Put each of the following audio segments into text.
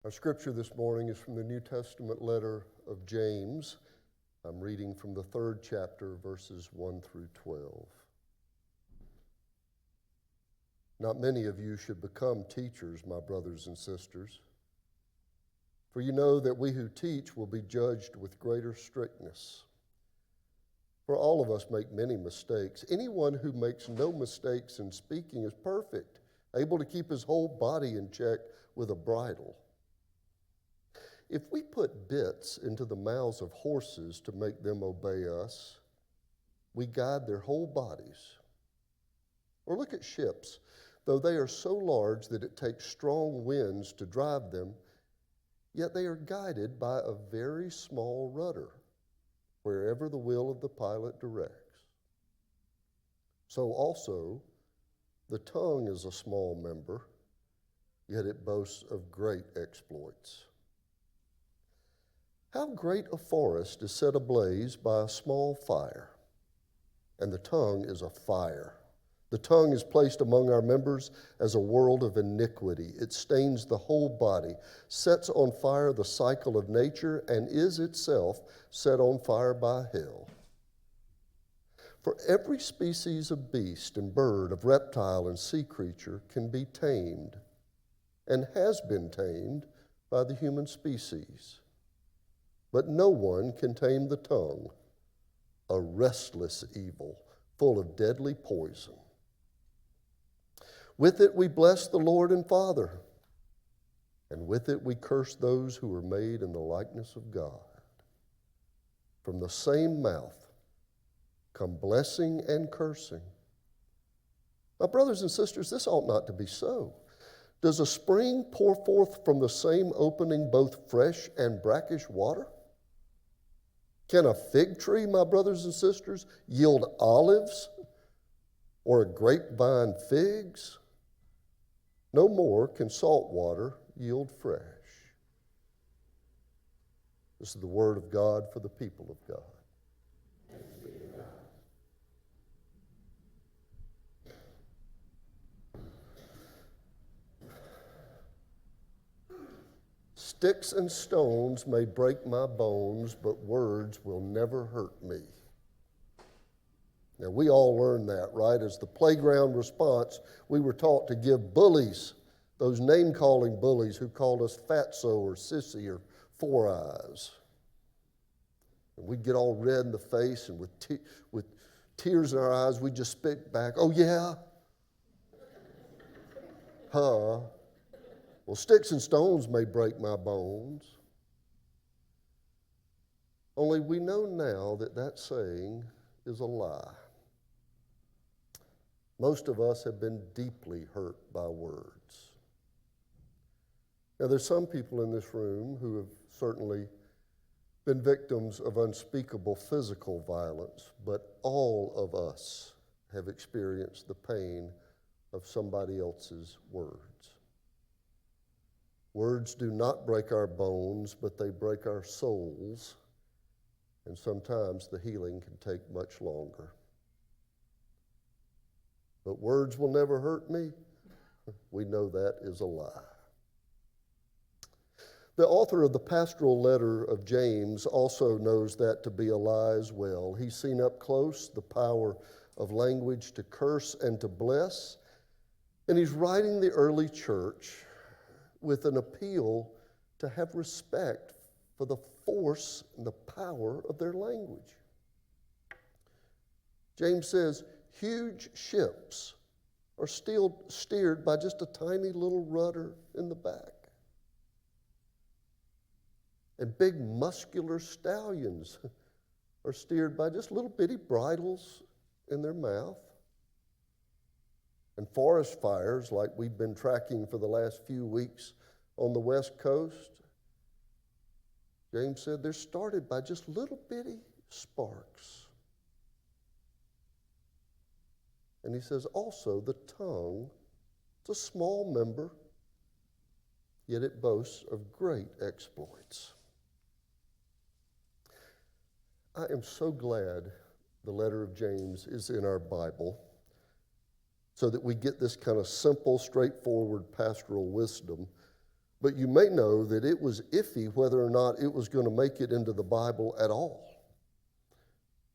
Our scripture this morning is from the New Testament letter of James. I'm reading from the 3rd chapter, verses 1 through 12. Not many of you should become teachers, my brothers and sisters, for you know that we who teach will be judged with greater strictness. For all of us make many mistakes. Anyone who makes no mistakes in speaking is perfect, able to keep his whole body in check with a bridle. If we put bits into the mouths of horses to make them obey us, we guide their whole bodies. Or look at ships. Though they are so large that it takes strong winds to drive them, yet they are guided by a very small rudder, wherever the will of the pilot directs. So also, the tongue is a small member, yet it boasts of great exploits. How great a forest is set ablaze by a small fire, and the tongue is a fire. The tongue is placed among our members as a world of iniquity. It stains the whole body, sets on fire the cycle of nature, and is itself set on fire by hell. For every species of beast and bird, of reptile and sea creature can be tamed, and has been tamed by the human species. But no one can tame the tongue, a restless evil, full of deadly poison. With it we bless the Lord and Father, and with it we curse those who are made in the likeness of God. From the same mouth come blessing and cursing. My brothers and sisters, this ought not to be so. Does a spring pour forth from the same opening both fresh and brackish water? Can a fig tree, my brothers and sisters, yield olives, or a grapevine figs? No more can salt water yield fresh. This is the word of God for the people of God. Sticks and stones may break my bones, but words will never hurt me. Now, we all learned that, right? As the playground response, we were taught to give bullies, those name-calling bullies who called us fatso or sissy or four eyes. And we'd get all red in the face, and with tears in our eyes, we'd just spit back, "Oh, yeah? Huh? Well, sticks and stones may break my bones." Only we know now that that saying is a lie. Most of us have been deeply hurt by words. Now, there's some people in this room who have certainly been victims of unspeakable physical violence, but all of us have experienced the pain of somebody else's words. Words do not break our bones, but they break our souls, and sometimes the healing can take much longer. But words will never hurt me. We know that is a lie. The author of the pastoral letter of James also knows that to be a lie as well. He's seen up close the power of language to curse and to bless, and he's writing the early church with an appeal to have respect for the force and the power of their language. James says, huge ships are still steered by just a tiny little rudder in the back. And big muscular stallions are steered by just little bitty bridles in their mouth. And forest fires, like we've been tracking for the last few weeks on the West Coast, James said they're started by just little bitty sparks. And he says also the tongue, it's a small member, yet it boasts of great exploits. I am so glad the letter of James is in our Bible, so that we get this kind of simple, straightforward pastoral wisdom. but you may know that it was iffy whether or not it was going to make it into the Bible at all.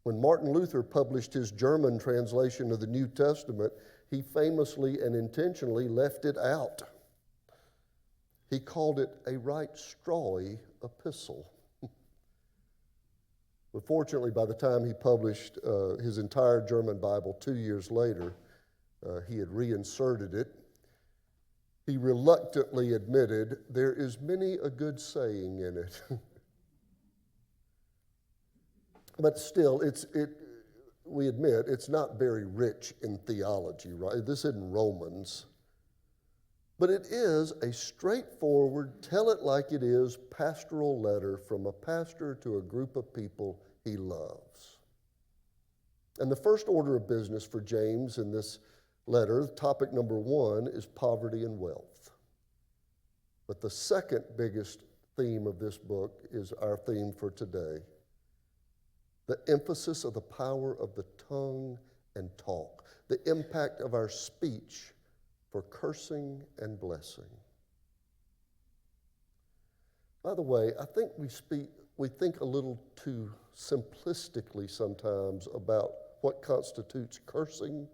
When Martin Luther published his German translation of the New Testament, he famously and intentionally left it out. He called it a right strawy epistle. But fortunately, by the time he published his entire German Bible 2 years later, he had reinserted it. He reluctantly admitted, there is many a good saying in it. But still, we admit it's not very rich in theology, right? This isn't Romans. But it is a straightforward, tell it like it is pastoral letter from a pastor to a group of people he loves. And the first order of business for James in this letter, topic number 1, is poverty and wealth. But the second biggest theme of this book is our theme for today. The emphasis of the power of the tongue and talk, the impact of our speech for cursing and blessing. By the way, I think we think a little too simplistically sometimes about what constitutes cursing.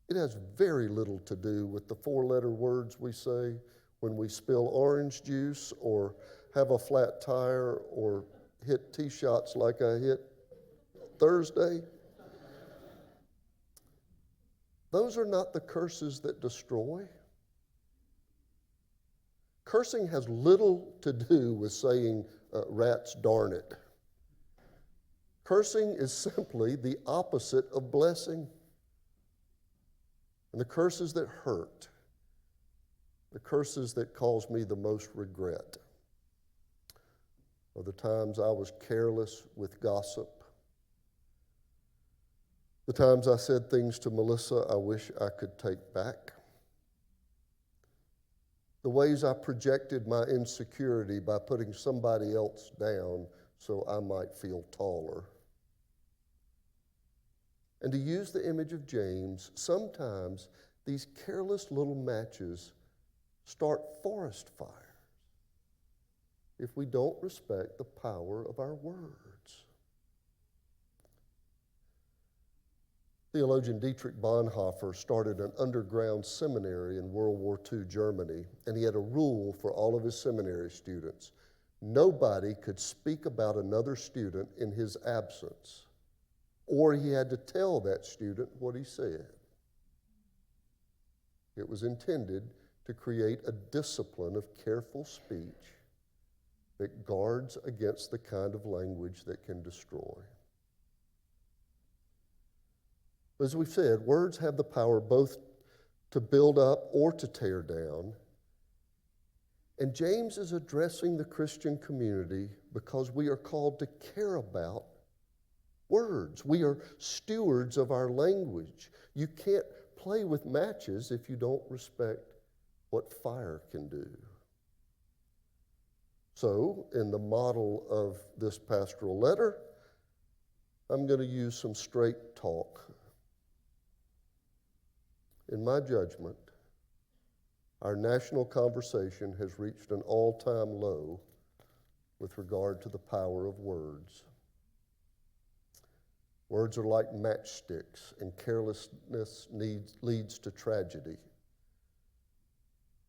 It has very little to do with the 4-letter words we say when we spill orange juice or have a flat tire or hit tee shots like I hit Thursday. Those are not the curses that destroy. Cursing has little to do with saying, rats darn it. Cursing is simply the opposite of blessing. And the curses that hurt, the curses that cause me the most regret, are the times I was careless with gossip, the times I said things to Melissa I wish I could take back, the ways I projected my insecurity by putting somebody else down so I might feel taller. And to use the image of James, sometimes these careless little matches start forest fires if we don't respect the power of our words. Theologian Dietrich Bonhoeffer started an underground seminary in World War II Germany, and he had a rule for all of his seminary students. Nobody could speak about another student in his absence, or he had to tell that student what he said. It was intended to create a discipline of careful speech that guards against the kind of language that can destroy. As we've said, words have the power both to build up or to tear down. And James is addressing the Christian community because we are called to care about words. We are stewards of our language. You can't play with matches if you don't respect what fire can do. So, in the model of this pastoral letter, I'm going to use some straight talk. In my judgment, our national conversation has reached an all-time low with regard to the power of words. Words are like matchsticks, and carelessness leads to tragedy.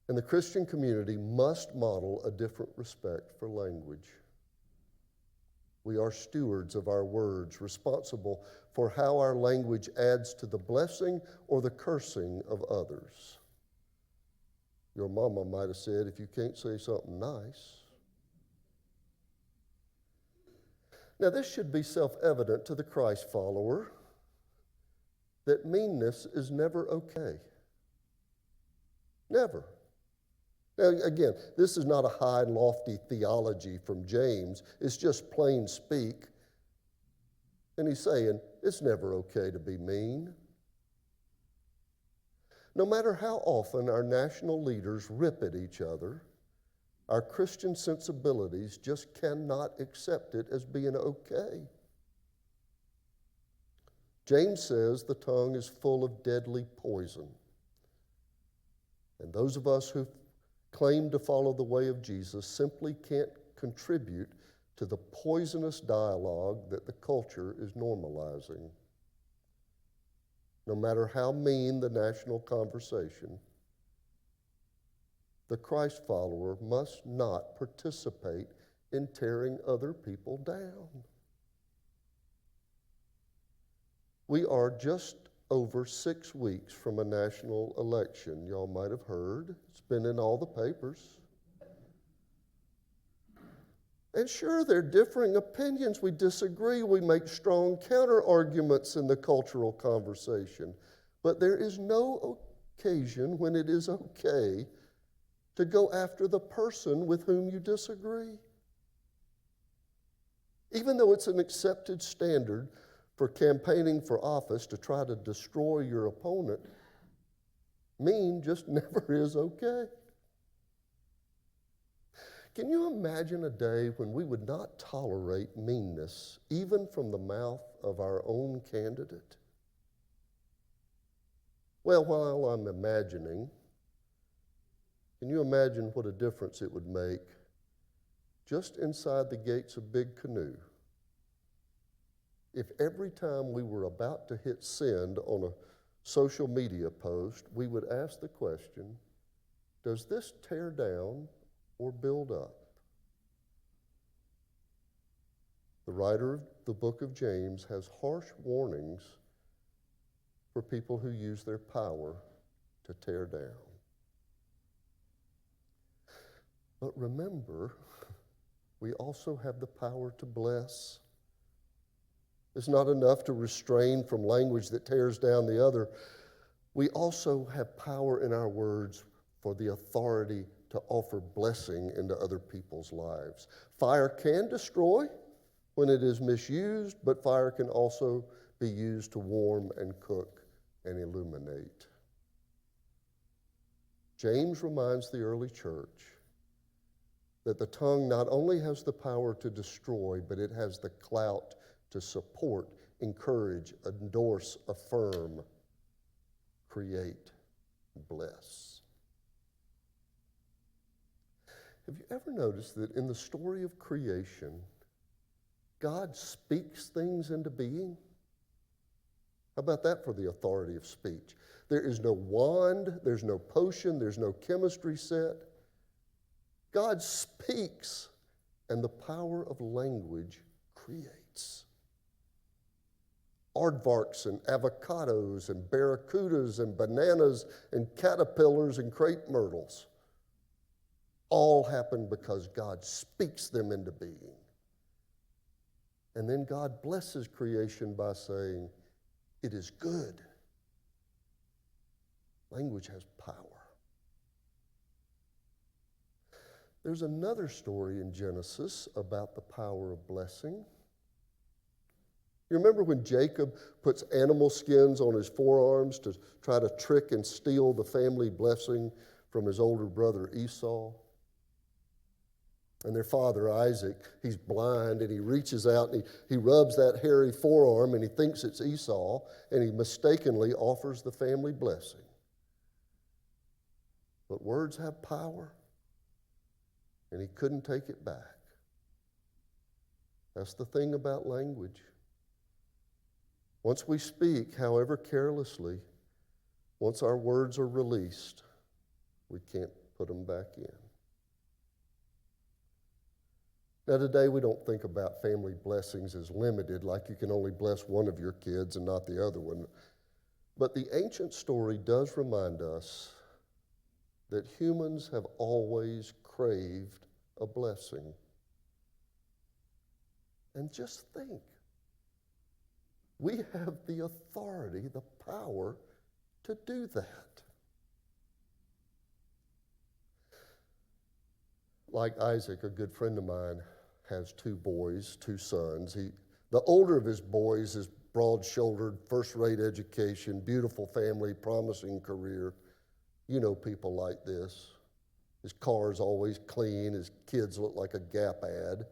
And the Christian community must model a different respect for language. We are stewards of our words, responsible for how our language adds to the blessing or the cursing of others. Your mama might have said, if you can't say something nice. Now, this should be self-evident to the Christ follower that meanness is never okay. Never. Now, again, this is not a high and lofty theology from James. It's just plain speak. And he's saying, it's never okay to be mean. No matter how often our national leaders rip at each other, our Christian sensibilities just cannot accept it as being okay. James says the tongue is full of deadly poison. And those of us who claim to follow the way of Jesus simply can't contribute to the poisonous dialogue that the culture is normalizing. No matter how mean the national conversation, the Christ follower must not participate in tearing other people down. We are just over 6 weeks from a national election. Y'all might have heard. It's been in all the papers. And sure, there are differing opinions. We disagree. We make strong counter-arguments in the cultural conversation. But there is no occasion when it is okay to go after the person with whom you disagree. Even though it's an accepted standard for campaigning for office to try to destroy your opponent, mean just never is okay. Can you imagine a day when we would not tolerate meanness, even from the mouth of our own candidate? Well, while I'm imagining, can you imagine what a difference it would make just inside the gates of Big Canoe if every time we were about to hit send on a social media post, we would ask the question, does this tear down or build up? The writer of the book of James has harsh warnings for people who use their power to tear down. But remember, we also have the power to bless. It's not enough to restrain from language that tears down the other. We also have power in our words for the authority to offer blessing into other people's lives. Fire can destroy when it is misused, but fire can also be used to warm and cook and illuminate. James reminds the early church that the tongue not only has the power to destroy, but it has the clout to support, encourage, endorse, affirm, create, bless. Have you ever noticed that in the story of creation, God speaks things into being? How about that for the authority of speech? There is no wand, there's no potion, there's no chemistry set. God speaks, and the power of language creates. Aardvarks and avocados and barracudas and bananas and caterpillars and crepe myrtles all happen because God speaks them into being. And then God blesses creation by saying, it is good. Language has power. There's another story in Genesis about the power of blessing. You remember when Jacob puts animal skins on his forearms to try to trick and steal the family blessing from his older brother Esau? And their father Isaac, he's blind, and he reaches out and he rubs that hairy forearm, and he thinks it's Esau, and he mistakenly offers the family blessing. But words have power, and he couldn't take it back. That's the thing about language. Once we speak, however carelessly, once our words are released, we can't put them back in. Now, today we don't think about family blessings as limited, like you can only bless one of your kids and not the other one. But the ancient story does remind us that humans have always craved a blessing. And just think, we have the authority, the power to do that. Like Isaac, a good friend of mine, has 2 boys, 2 sons. The older of his boys is broad-shouldered, first-rate education, beautiful family, promising career. You know people like this. His car's always clean. His kids look like a Gap ad.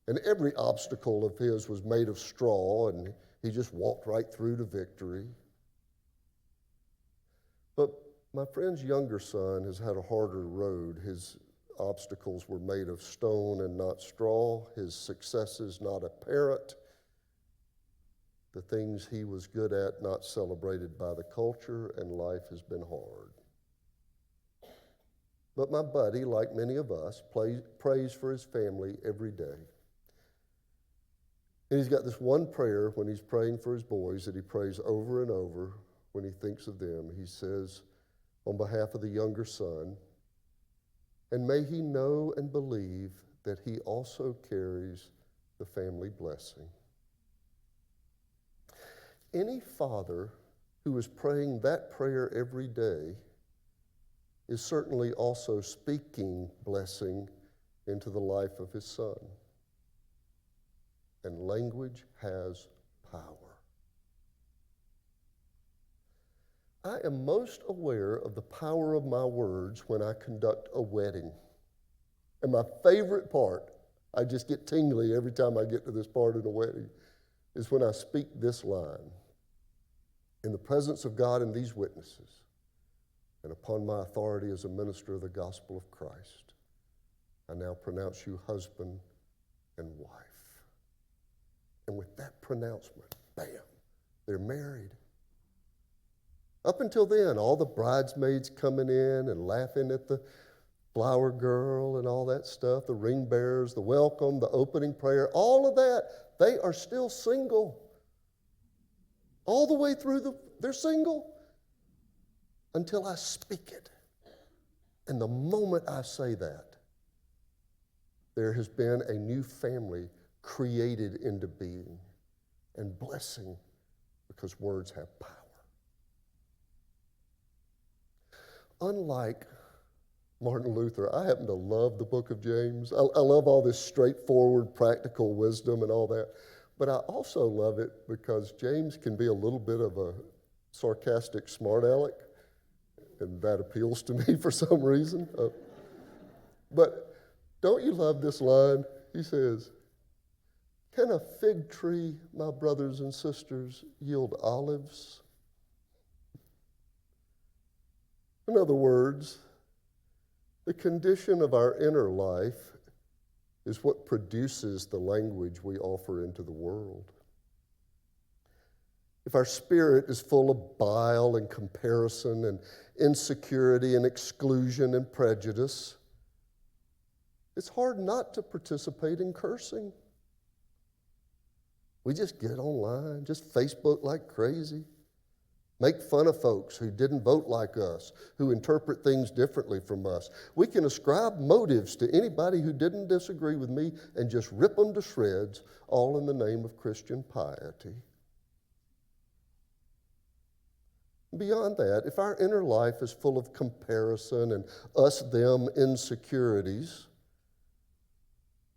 And every obstacle of his was made of straw, and he just walked right through to victory. But My friend's younger son has had a harder road. His obstacles were made of stone and not straw. His successes not apparent. The things he was good at not celebrated by the culture, and life has been hard. But my buddy, like many of us, prays for his family every day. And he's got this one prayer when he's praying for his boys that he prays over and over when he thinks of them. He says, on behalf of the younger son, and may he know and believe that he also carries the family blessing. Any father who is praying that prayer every day is certainly also speaking blessing into the life of his son. And language has power. I am most aware of the power of my words when I conduct a wedding. And my favorite part, I just get tingly every time I get to this part of the wedding, is when I speak this line. In the presence of God and these witnesses, and upon my authority as a minister of the gospel of Christ, I now pronounce you husband and wife. And with that pronouncement, bam, they're married. Up until then, all the bridesmaids coming in and laughing at the flower girl and all that stuff, the ring bearers, the welcome, the opening prayer, all of that, they are still single. All the way through, they're single until I speak it. And the moment I say that, there has been a new family created into being and blessing because words have power. Unlike Martin Luther, I happen to love the book of James. I love all this straightforward, practical wisdom and all that. But I also love it because James can be a little bit of a sarcastic smart aleck, and that appeals to me for some reason. But don't you love this line? He says, "Can a fig tree, my brothers and sisters, yield olives?" In other words, the condition of our inner life is what produces the language we offer into the world. If our spirit is full of bile and comparison and insecurity and exclusion and prejudice, it's hard not to participate in cursing. We just get online, just Facebook like crazy, make fun of folks who didn't vote like us, who interpret things differently from us. We can ascribe motives to anybody who didn't disagree with me and just rip them to shreds, all in the name of Christian piety. Beyond that, if our inner life is full of comparison and us-them insecurities,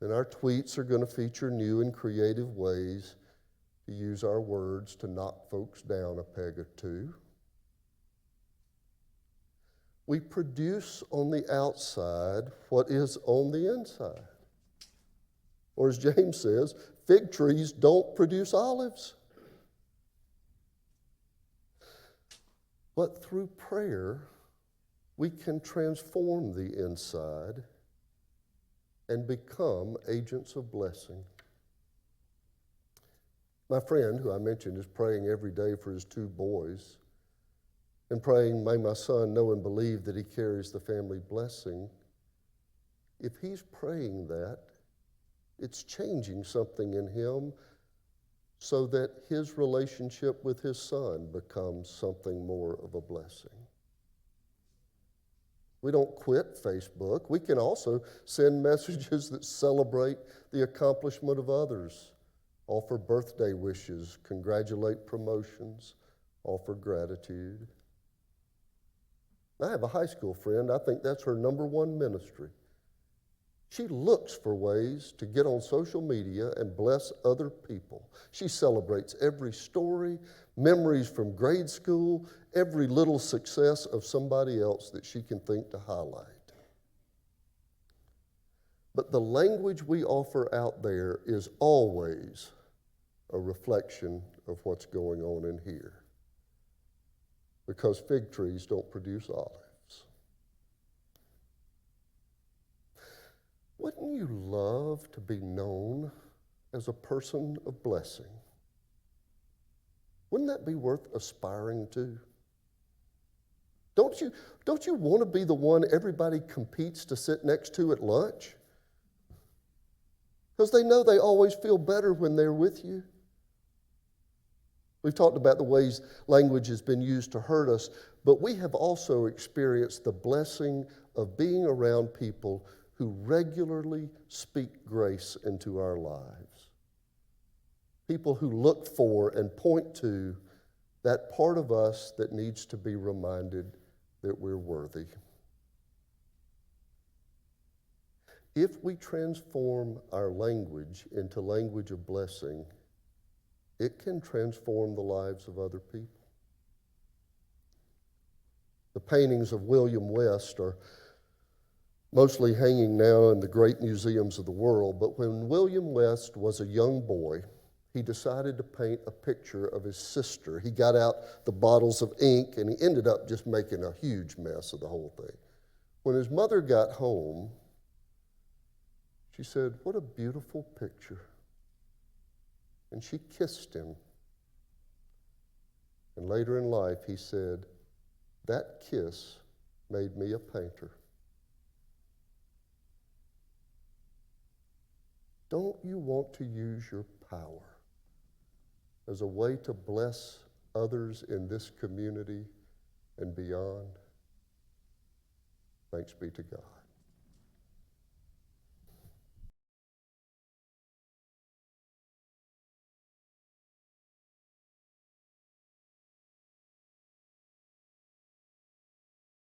then our tweets are going to feature new and creative ways to use our words to knock folks down a peg or two. We produce on the outside what is on the inside. Or as James says, fig trees don't produce olives. But through prayer, we can transform the inside and become agents of blessing. My friend, who I mentioned, is praying every day for his two boys and praying, may my son know and believe that he carries the family blessing. If he's praying that, it's changing something in him so that his relationship with his son becomes something more of a blessing. We don't quit Facebook. We can also send messages that celebrate the accomplishment of others, offer birthday wishes, congratulate promotions, offer gratitude. I have a high school friend. I think that's her number one ministry. She looks for ways to get on social media and bless other people. She celebrates every story, memories from grade school, every little success of somebody else that she can think to highlight. But the language we offer out there is always a reflection of what's going on in here. because fig trees don't produce olives. Wouldn't you love to be known as a person of blessing? Wouldn't that be worth aspiring to? Don't you want to be the one everybody competes to sit next to at lunch? Because they know they always feel better when they're with you. We've talked about the ways language has been used to hurt us, but we have also experienced the blessing of being around people who regularly speak grace into our lives. People who look for and point to that part of us that needs to be reminded that we're worthy. If we transform our language into language of blessing, it can transform the lives of other people. The paintings of William West are mostly hanging now in the great museums of the world, but when William West was a young boy, he decided to paint a picture of his sister. He got out the bottles of ink and he ended up just making a huge mess of the whole thing. When his mother got home, she said, "What a beautiful picture." And she kissed him. And later in life, he said, "That kiss made me a painter." Don't you want to use your power as a way to bless others in this community and beyond? Thanks be to God.